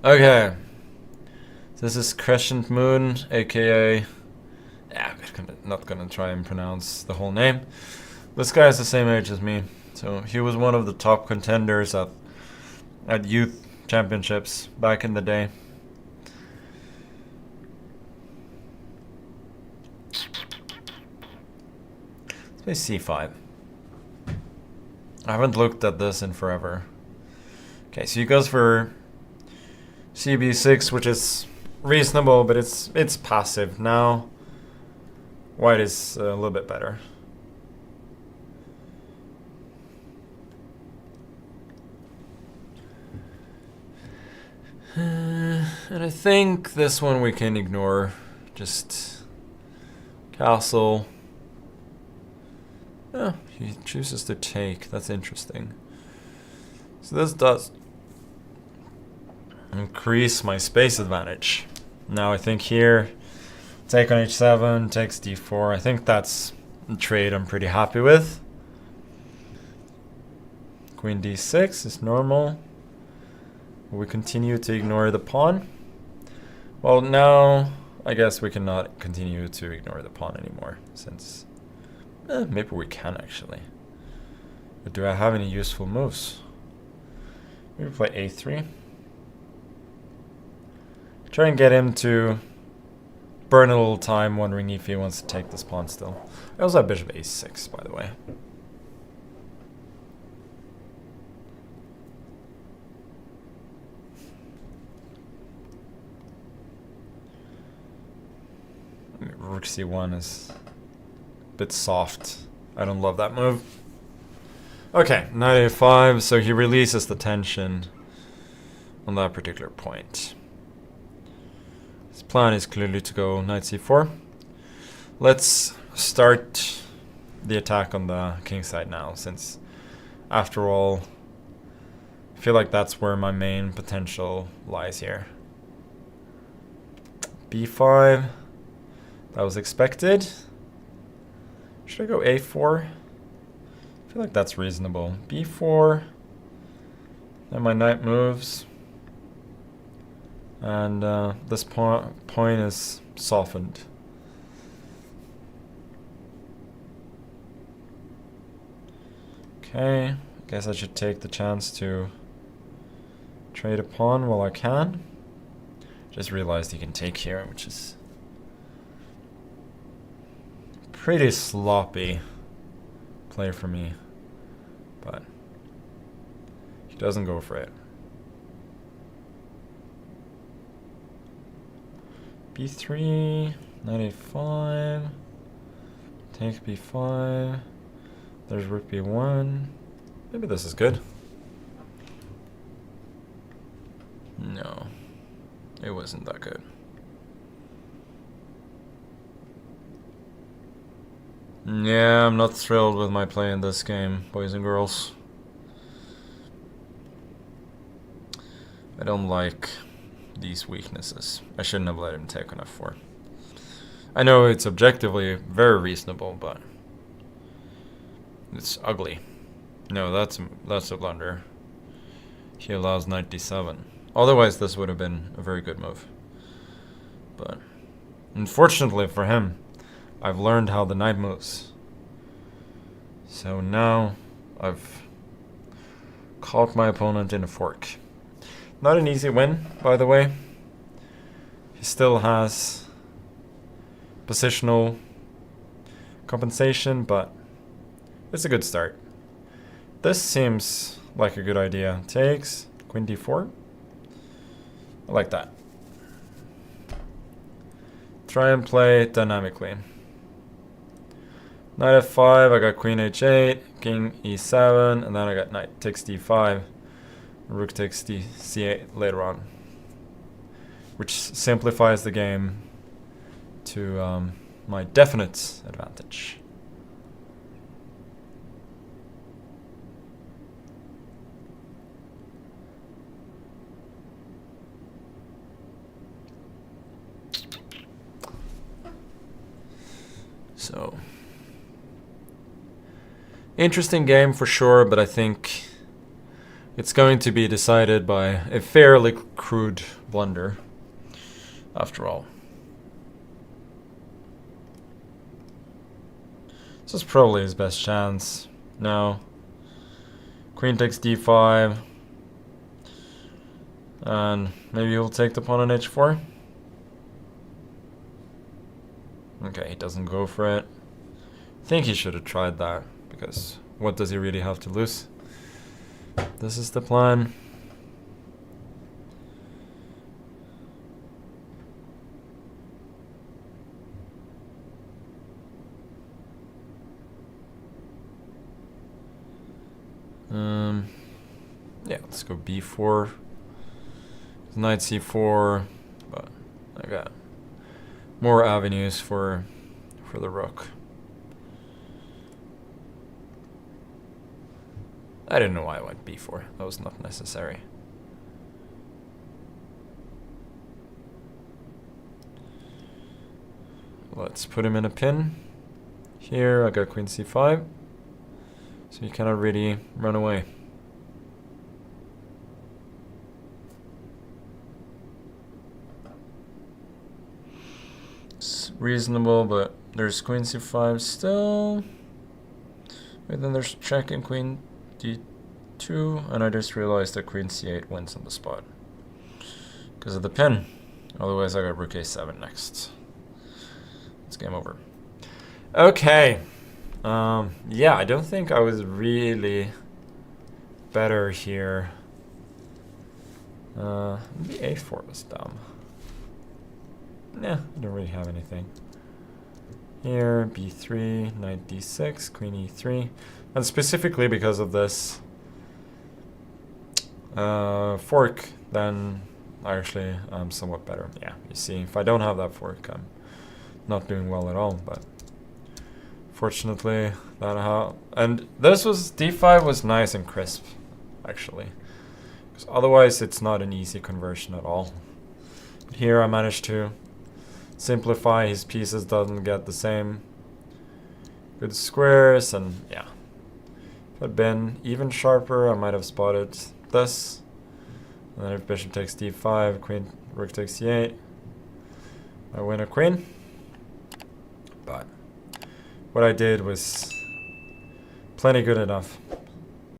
Okay. This is Crescent Moon, aka... Yeah, I'm not gonna try and pronounce the whole name. This guy is the same age as me, so he was one of the top contenders at youth championships back in the day. Let's play c5. I haven't looked at this in forever. Okay, so he goes for cb6, which is reasonable, but it's passive. Now white is a little bit better. And I think this one we can ignore. Just castle. Oh, he chooses to take. That's interesting. So this does increase my space advantage. Now I think here, take on h7, takes d4. I think that's a trade I'm pretty happy with. Queen d6 is normal. We continue to ignore the pawn. Well, now I guess we cannot continue to ignore the pawn anymore, since maybe we can actually. But do I have any useful moves? Maybe play a3. Try and get him to burn a little time wondering if he wants to take this pawn still. I also have bishop a6, by the way. Rook c1 is a bit soft. I don't love that move. Okay, knight a5, so he releases the tension on that particular point. His plan is clearly to go knight c4. Let's start the attack on the king side now, since after all, I feel like that's where my main potential lies here. b5. That was expected. Should I go a4? I feel like that's reasonable. b4. Then my knight moves. And this point is softened. Okay, I guess I should take the chance to trade a pawn while I can. Just realized he can take here, which is pretty sloppy play for me, but he doesn't go for it. b3, knight a5, take b5, there's rook b1. Maybe this is good. No, it wasn't that good. Yeah, I'm not thrilled with my play in this game, boys and girls. I don't like these weaknesses. I shouldn't have let him take on f4. I know it's objectively very reasonable, but it's ugly. No, that's a blunder. He allows knight d7. Otherwise, this would have been a very good move. But unfortunately for him, I've learned how the knight moves. So now I've caught my opponent in a fork. Not an easy win, by the way. He still has positional compensation, but it's a good start. This seems like a good idea. Takes, queen d4. I like that. Try and play it dynamically. Knight f5, I got queen h8, king e7, and then I got knight takes d5, rook takes c8 later on, which simplifies the game to my definite advantage. So, interesting game for sure, but I think it's going to be decided by a fairly crude blunder, after all. This is probably his best chance. No. Queen takes d5. And maybe he'll take the pawn on h4. Okay, he doesn't go for it. I think he should have tried that, because what does he really have to lose? This is the plan. Yeah, let's go b4. Knight c4, but I got more avenues for the rook. I didn't know why I went b4. That was not necessary. Let's put him in a pin. Here I got queen c5, so you cannot really run away. It's reasonable, but there's queen c5 still. And then there's check and queen d2, and I just realized that queen c8 wins on the spot because of the pin. Otherwise I got rook a7 next. It's game over. Okay. Yeah, I don't think I was really better here. Maybe a4 was dumb. Nah, I don't really have anything. Here, b3, knight d6, queen e3. And specifically because of this fork, then I actually am somewhat better. Yeah, you see, if I don't have that fork, I'm not doing well at all, but fortunately, and this was, d5 was nice and crisp, actually. Because otherwise, it's not an easy conversion at all. But here I managed to simplify his pieces, doesn't get the same good squares, and yeah. If I'd been even sharper, I might have spotted this. And then if bishop takes d5, queen, rook takes c8, I win a queen. But what I did was plenty good enough.